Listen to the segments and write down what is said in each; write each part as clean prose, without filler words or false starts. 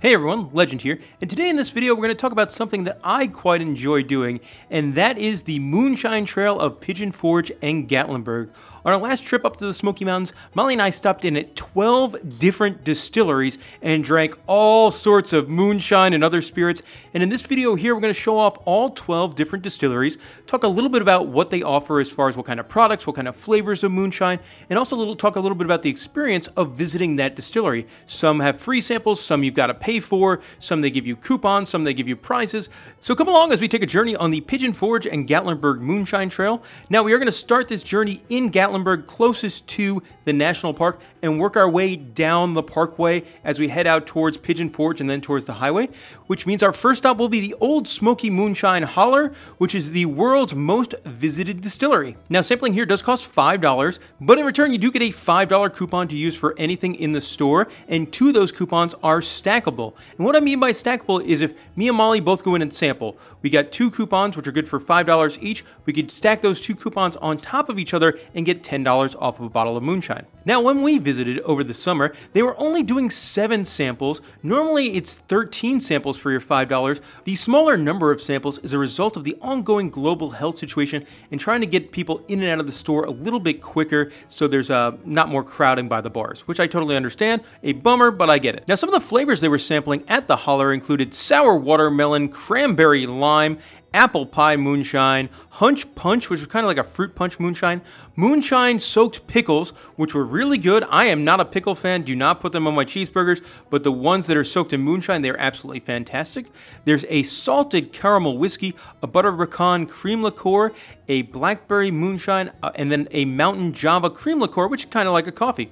Hey everyone, Legend here, and today in this video we're going to talk about something that I quite enjoy doing, and that is the Moonshine Trail of Pigeon Forge and Gatlinburg. On our last trip up to the Smoky Mountains, Molly and I stopped in at 12 different distilleries and drank all sorts of moonshine and other spirits, and in this video here we're going to show off all 12 different distilleries, talk a little bit about what they offer as far as what kind of products, what kind of flavors of moonshine, and also talk a little bit about the experience of visiting that distillery. Some have free samples, some you've got to pay for, some they give you coupons, some they give you prizes. So come along as we take a journey on the Pigeon Forge and Gatlinburg Moonshine Trail. Now we are going to start this journey in Gatlinburg, closest to the national park, and work our way down the parkway as we head out towards Pigeon Forge and then towards the highway, which means our first stop will be the old Smoky Moonshine Holler, which is the world's most visited distillery. Now sampling here does cost $5, but in return you do get a $5 coupon to use for anything in the store, and two of those coupons are stackable. And what I mean by stackable is if me and Molly both go in and sample, we got two coupons which are good for $5 each, we could stack those two coupons on top of each other and get $10 off of a bottle of moonshine. Now when we visited over the summer, they were only doing 7 samples. Normally it's 13 samples for your $5. The smaller number of samples is a result of the ongoing global health situation and trying to get people in and out of the store a little bit quicker so there's not more crowding by the bars, which I totally understand. A bummer, but I get it. Now some of the flavors they were sampling at the Holler included sour watermelon, cranberry lime, apple pie moonshine, hunch punch, which was kind of like a fruit punch moonshine, moonshine soaked pickles, which were really good. I am not a pickle fan, do not put them on my cheeseburgers, but the ones that are soaked in moonshine, they're absolutely fantastic. There's a salted caramel whiskey, a butter pecan cream liqueur, a blackberry moonshine, and then a mountain java cream liqueur, which is kind of like a coffee.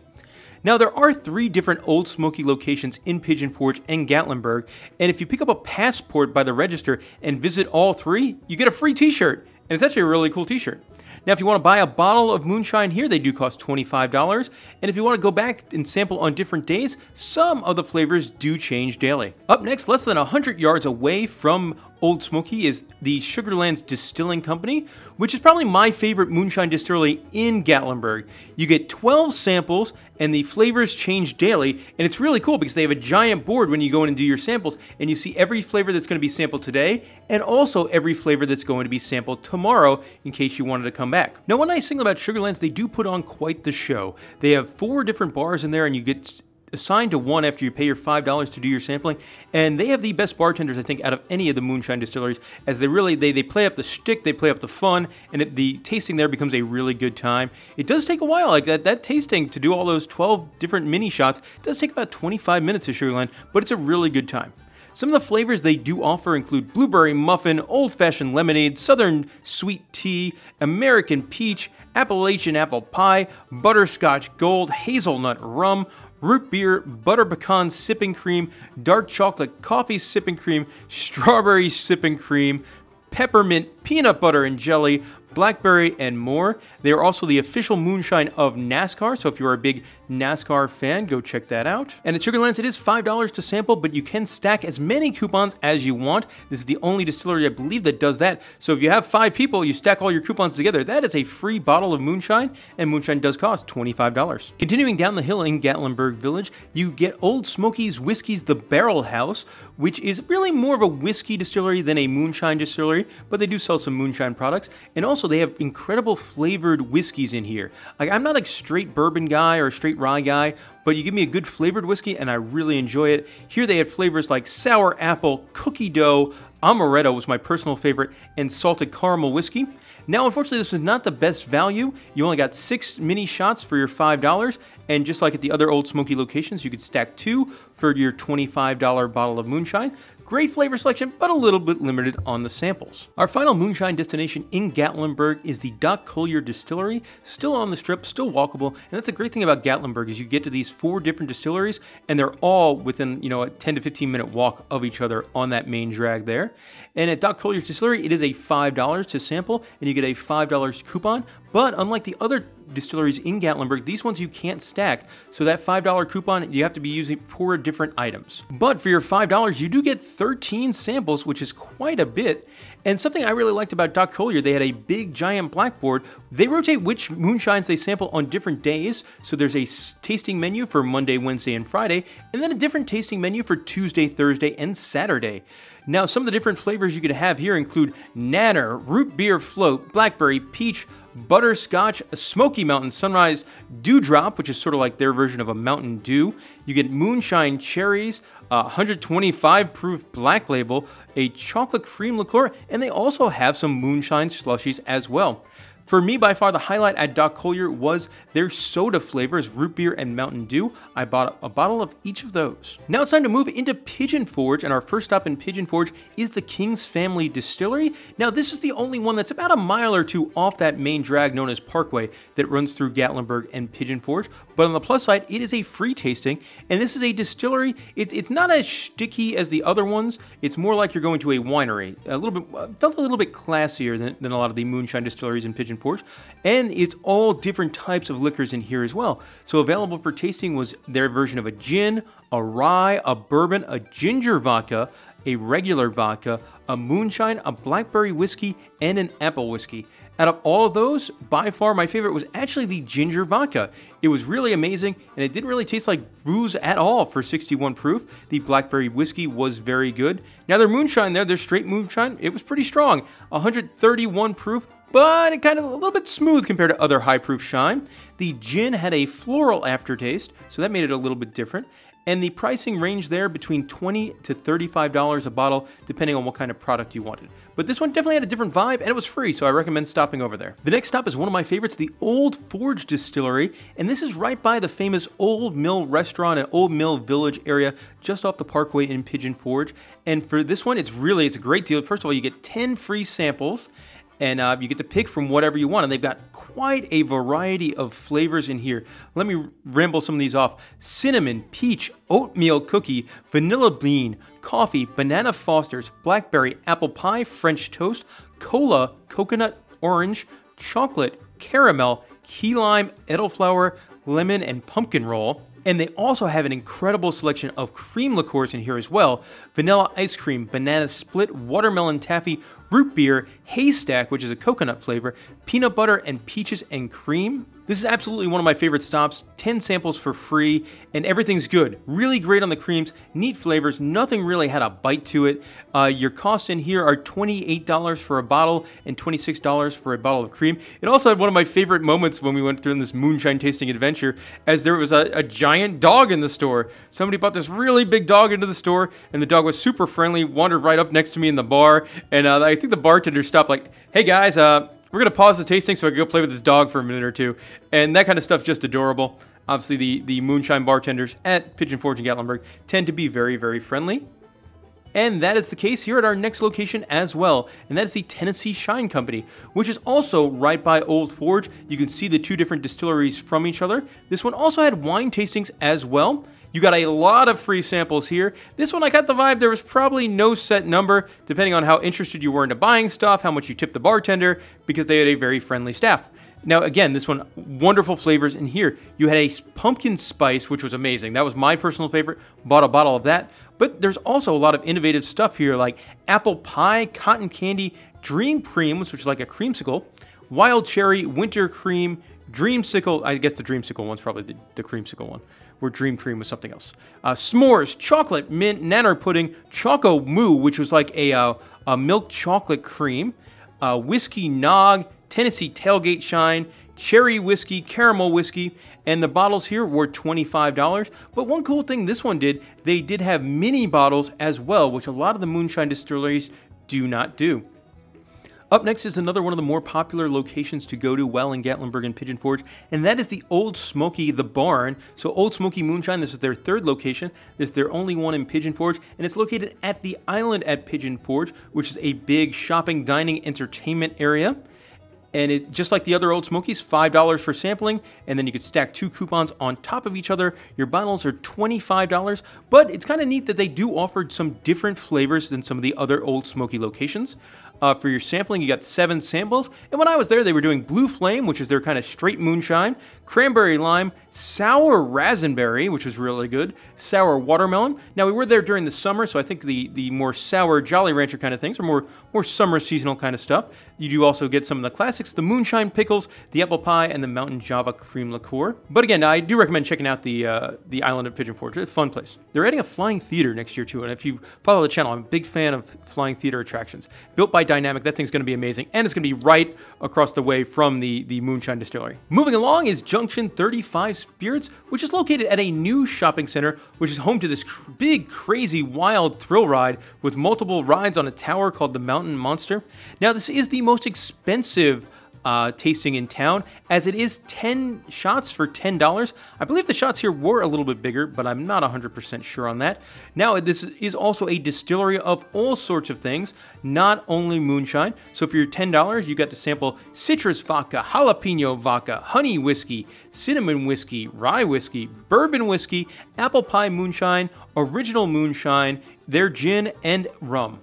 Now, there are 3 different Old Smoky locations in Pigeon Forge and Gatlinburg, and if you pick up a passport by the register and visit all 3, you get a free t-shirt, and it's actually a really cool t-shirt. Now, if you want to buy a bottle of moonshine here, they do cost $25, and if you want to go back and sample on different days, some of the flavors do change daily. Up next, less than 100 yards away from Old Smoky is the Sugarlands Distilling Company, which is probably my favorite moonshine distillery in Gatlinburg. You get 12 samples and the flavors change daily, and it's really cool because they have a giant board when you go in and do your samples, and you see every flavor that's going to be sampled today and also every flavor that's going to be sampled tomorrow in case you wanted to come back. Now, one nice thing about Sugarlands, they do put on quite the show. They have 4 different bars in there, and you get assigned to one after you pay your $5 to do your sampling, and they have the best bartenders, I think, out of any of the moonshine distilleries, as they play up the shtick, they play up the fun, and the tasting there becomes a really good time. It does take a while, like that tasting, to do all those 12 different mini shots, it does take about 25 minutes at Sugarland, but it's a really good time. Some of the flavors they do offer include blueberry muffin, old-fashioned lemonade, southern sweet tea, American peach, Appalachian apple pie, butterscotch gold, hazelnut rum, root beer, butter pecan sipping cream, dark chocolate coffee sipping cream, strawberry sipping cream, peppermint, peanut butter and jelly, blackberry, and more. They are also the official moonshine of NASCAR, so if you're a big NASCAR fan, go check that out. And at Sugarlands, it is $5 to sample, but you can stack as many coupons as you want. This is the only distillery, I believe, that does that. So if you have 5 people, you stack all your coupons together, that is a free bottle of moonshine, and moonshine does cost $25. Continuing down the hill in Gatlinburg Village, you get Old Smoky's Whiskey's The Barrel House, which is really more of a whiskey distillery than a moonshine distillery, but they do sell some moonshine products, and also they have incredible flavored whiskeys in here. Like, I'm not a straight bourbon guy or a straight rye guy, but you give me a good flavored whiskey and I really enjoy it. Here they have flavors like sour apple, cookie dough, amaretto was my personal favorite, and salted caramel whiskey. Now, unfortunately, this is not the best value. You only got 6 mini shots for your $5, and just like at the other Old Smoky locations, you could stack 2 for your $25 bottle of moonshine. Great flavor selection, but a little bit limited on the samples. Our final moonshine destination in Gatlinburg is the Collier Distillery, still on the strip, still walkable, and that's the great thing about Gatlinburg is you get to these 4 different distilleries, and they're all within, a 10 to 15 minute walk of each other on that main drag there. And at Collier's Distillery, it is a $5 to sample, and you get a $5 coupon, But unlike the other distilleries in Gatlinburg, these ones you can't stack, so that $5 coupon you have to be using for different items. But for your $5, you do get 13 samples, which is quite a bit. And something I really liked about Doc Collier, they had a big giant blackboard. They rotate which moonshines they sample on different days, so there's a tasting menu for Monday, Wednesday, and Friday, and then a different tasting menu for Tuesday, Thursday, and Saturday. Now, some of the different flavors you could have here include Nanner, Root Beer Float, Blackberry, Peach, Butterscotch, a Smoky Mountain Sunrise, Dewdrop, which is sort of like their version of a Mountain Dew. You get Moonshine Cherries, 125 proof Black Label, a chocolate cream liqueur, and they also have some moonshine slushies as well. For me, by far, the highlight at Doc Collier was their soda flavors, Root Beer and Mountain Dew. I bought a bottle of each of those. Now it's time to move into Pigeon Forge, and our first stop in Pigeon Forge is the King's Family Distillery. Now, this is the only one that's about a mile or two off that main drag known as Parkway that runs through Gatlinburg and Pigeon Forge. But on the plus side, it is a free tasting, and this is a distillery. It's not as shticky as the other ones. It's more like you're going to a winery. Felt a little bit classier than a lot of the moonshine distilleries in Pigeon Forge, and it's all different types of liquors in here as well. So available for tasting was their version of a gin, a rye, a bourbon, a ginger vodka, a regular vodka, a moonshine, a blackberry whiskey, and an apple whiskey. Out of all of those, by far my favorite was actually the ginger vodka. It was really amazing, and it didn't really taste like booze at all for 61 proof. The blackberry whiskey was very good. Now their moonshine their straight moonshine, it was pretty strong. 131 proof, but it kind of a little bit smooth compared to other high proof shine. The gin had a floral aftertaste, so that made it a little bit different. And the pricing range there between $20 to $35 a bottle, depending on what kind of product you wanted. But this one definitely had a different vibe, and it was free, so I recommend stopping over there. The next stop is one of my favorites, the Old Forge Distillery, and this is right by the famous Old Mill Restaurant and Old Mill Village area, just off the Parkway in Pigeon Forge. And for this one, it's a great deal. First of all, you get 10 free samples, and you get to pick from whatever you want. And they've got quite a variety of flavors in here. Let me ramble some of these off. Cinnamon, peach, oatmeal cookie, vanilla bean, coffee, banana Fosters, blackberry, apple pie, French toast, cola, coconut, orange, chocolate, caramel, key lime, elderflower, lemon, and pumpkin roll. And they also have an incredible selection of cream liqueurs in here as well. Vanilla ice cream, banana split, watermelon taffy, root beer, haystack, which is a coconut flavor, peanut butter, and peaches and cream. This is absolutely one of my favorite stops. 10 samples for free, and everything's good. Really great on the creams, neat flavors, nothing really had a bite to it. Your costs in here are $28 for a bottle and $26 for a bottle of cream. It also had one of my favorite moments when we went through this moonshine tasting adventure, as there was a giant dog in the store. Somebody bought this really big dog into the store, and the dog was super friendly, wandered right up next to me in the bar, and I think the bartender stopped like, "Hey guys, we're going to pause the tasting so I can go play with this dog for a minute or two." And that kind of stuff, just adorable. Obviously, the moonshine bartenders at Pigeon Forge in Gatlinburg tend to be very, very friendly. And that is the case here at our next location as well, and that is the Tennessee Shine Company, which is also right by Old Forge. You can see the two different distilleries from each other. This one also had wine tastings as well. You got a lot of free samples here. This one, I got the vibe there was probably no set number, depending on how interested you were into buying stuff, how much you tipped the bartender, because they had a very friendly staff. Now, again, this one, wonderful flavors in here. You had a pumpkin spice, which was amazing. That was my personal favorite. Bought a bottle of that. But there's also a lot of innovative stuff here, like apple pie, cotton candy, dream creams, which is like a creamsicle, wild cherry, winter cream, dreamsicle. I guess the dreamsicle one's probably the creamsicle one, where dream cream was something else. S'mores, chocolate, mint, nanner pudding, choco moo, which was like a milk chocolate cream, whiskey nog, Tennessee tailgate shine, cherry whiskey, caramel whiskey, and the bottles here were $25. But one cool thing this one did, they did have mini bottles as well, which a lot of the moonshine distilleries do not do. Up next is another one of the more popular locations to go to while in Gatlinburg and Pigeon Forge, and that is the Old Smoky The Barn. So Old Smoky Moonshine, this is their third location. This is their only one in Pigeon Forge, and it's located at the island at Pigeon Forge, which is a big shopping, dining, entertainment area. And it just like the other Old Smokies, $5 for sampling, and then you could stack 2 coupons on top of each other. Your bottles are $25, but it's kind of neat that they do offer some different flavors than some of the other Old Smoky locations. For your sampling, you got 7 samples, and when I was there, they were doing Blue Flame, which is their kind of straight moonshine, Cranberry Lime, Sour Raspberry, which was really good, Sour Watermelon. Now, we were there during the summer, so I think the more sour Jolly Rancher kind of things are more summer seasonal kind of stuff. You do also get some of the classics, the Moonshine Pickles, the Apple Pie, and the Mountain Java Cream Liqueur. But again, I do recommend checking out the island of Pigeon Forge. It's a fun place. They're adding a flying theater next year, too, and if you follow the channel, I'm a big fan of flying theater attractions. Built by Dynamic, that thing's going to be amazing, and it's going to be right across the way from the Moonshine Distillery. Moving along is Junction 35 Spirits, which is located at a new shopping center, which is home to this big, crazy, wild thrill ride with multiple rides on a tower called the Mountain Monster. Now, this is the most expensive tasting in town, as it is 10 shots for $10. I believe the shots here were a little bit bigger, but I'm not 100% sure on that. Now, this is also a distillery of all sorts of things, not only moonshine. So for your $10, you got to sample citrus vodka, jalapeno vodka, honey whiskey, cinnamon whiskey, rye whiskey, bourbon whiskey, apple pie moonshine, original moonshine, their gin, and rum.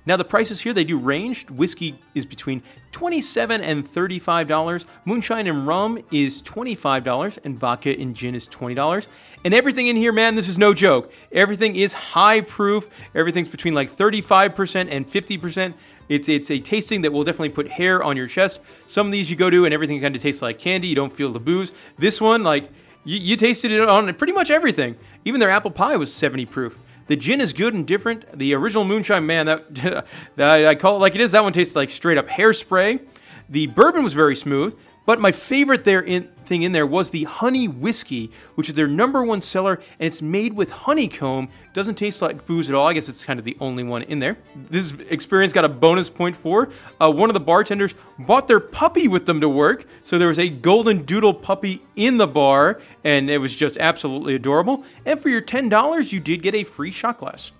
Now, the prices here, they do range. Whiskey is between $27 and $35. Moonshine and rum is $25, and vodka and gin is $20. And everything in here, man, this is no joke. Everything is high proof. Everything's between like 35% and 50%. It's a tasting that will definitely put hair on your chest. Some of these you go to and everything kind of tastes like candy. You don't feel the booze. This one, like, you tasted it on pretty much everything. Even their apple pie was 70 proof. The gin is good and different. The original moonshine, man, that I call it like it is. That one tastes like straight up hairspray. The bourbon was very smooth, but my favorite thing in there was the honey whiskey, which is their #1 seller, and it's made with honeycomb. Doesn't taste like booze at all. I guess it's kind of the only one in there. This experience got a bonus point for. One of the bartenders brought their puppy with them to work, so there was a golden doodle puppy in the bar, and it was just absolutely adorable. And for your $10, you did get a free shot glass.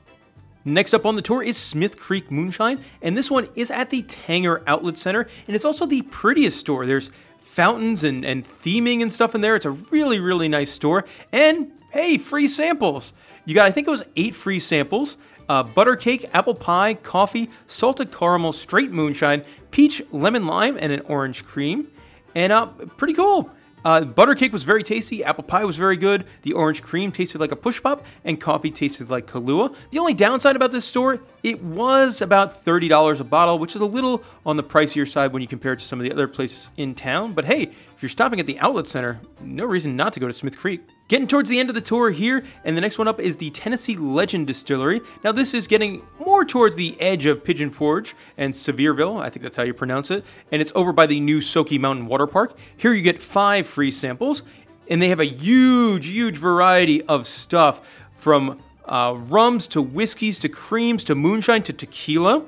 Next up on the tour is Smith Creek Moonshine, and this one is at the Tanger Outlet Center, and it's also the prettiest store. There's fountains and theming and stuff in there. It's a really, really nice store. And hey, free samples. You got, I think it was 8 free samples. Butter cake, apple pie, coffee, salted caramel, straight moonshine, peach, lemon lime, and an orange cream. And pretty cool. Butter cake was very tasty, apple pie was very good, the orange cream tasted like a push pop, and coffee tasted like Kahlua. The only downside about this store, it was about $30 a bottle, which is a little on the pricier side when you compare it to some of the other places in town. But hey, if you're stopping at the outlet center, no reason not to go to Smith Creek. Getting towards the end of the tour here, and the next one up is the Tennessee Legend Distillery. Now this is getting more towards the edge of Pigeon Forge and Sevierville, I think that's how you pronounce it, and it's over by the new Soaky Mountain Water Park. Here you get 5 free samples, and they have a huge, huge variety of stuff from rums to whiskeys to creams to moonshine to tequila.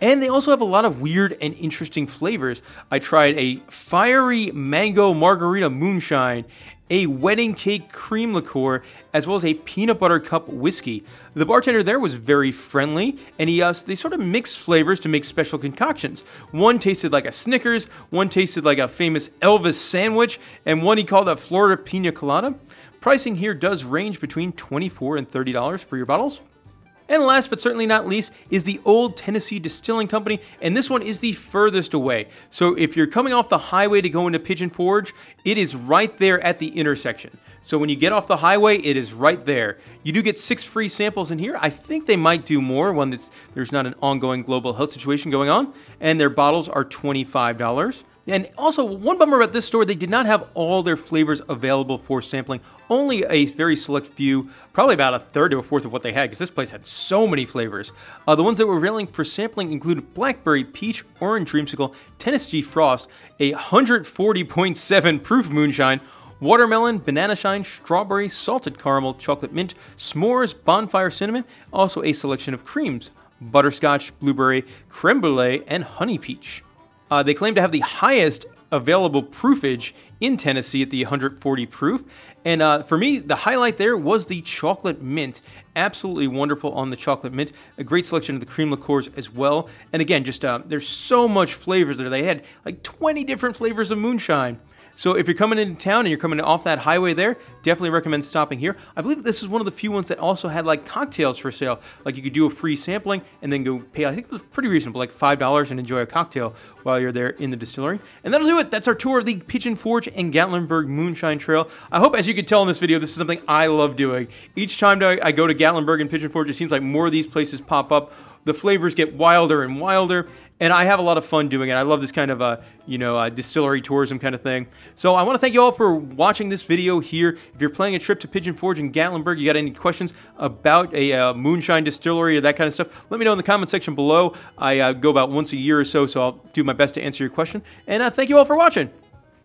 And they also have a lot of weird and interesting flavors. I tried a fiery mango margarita moonshine, a wedding cake cream liqueur, as well as a peanut butter cup whiskey. The bartender there was very friendly, and they sort of mixed flavors to make special concoctions. One tasted like a Snickers, one tasted like a famous Elvis sandwich, and one he called a Florida pina colada. Pricing here does range between $24 and $30 for your bottles. And last but certainly not least is the Old Tennessee Distilling Company, and this one is the furthest away. So if you're coming off the highway to go into Pigeon Forge, it is right there at the intersection. So when you get off the highway, it is right there. You do get 6 free samples in here. I think they might do more when there's not an ongoing global health situation going on, and their bottles are $25. And also, one bummer about this store, they did not have all their flavors available for sampling. Only a very select few, probably about a third to a fourth of what they had, because this place had so many flavors. The ones that were available for sampling include blackberry, peach, orange dreamsicle, Tennessee frost, a 140.7 proof moonshine, watermelon, banana shine, strawberry, salted caramel, chocolate mint, s'mores, bonfire cinnamon, also a selection of creams, butterscotch, blueberry, creme brulee, and honey peach. They claim to have the highest available proofage in Tennessee at the 140 proof. And for me, the highlight there was the chocolate mint. Absolutely wonderful on the chocolate mint. A great selection of the cream liqueurs as well. And again, just there's so much flavors there. They had like 20 different flavors of moonshine. So if you're coming into town and you're coming off that highway there, definitely recommend stopping here. I believe this is one of the few ones that also had like cocktails for sale. Like you could do a free sampling and then go pay, I think it was pretty reasonable, like $5 and enjoy a cocktail while you're there in the distillery. And that'll do it. That's our tour of the Pigeon Forge and Gatlinburg Moonshine Trail. I hope, as you can tell in this video, this is something I love doing. Each time I go to Gatlinburg and Pigeon Forge, it seems like more of these places pop up. The flavors get wilder and wilder, and I have a lot of fun doing it. I love this kind of, distillery tourism kind of thing. So I want to thank you all for watching this video here. If you're planning a trip to Pigeon Forge and Gatlinburg, you got any questions about a moonshine distillery or that kind of stuff, let me know in the comment section below. I go about once a year or so, so I'll do my best to answer your question. And thank you all for watching.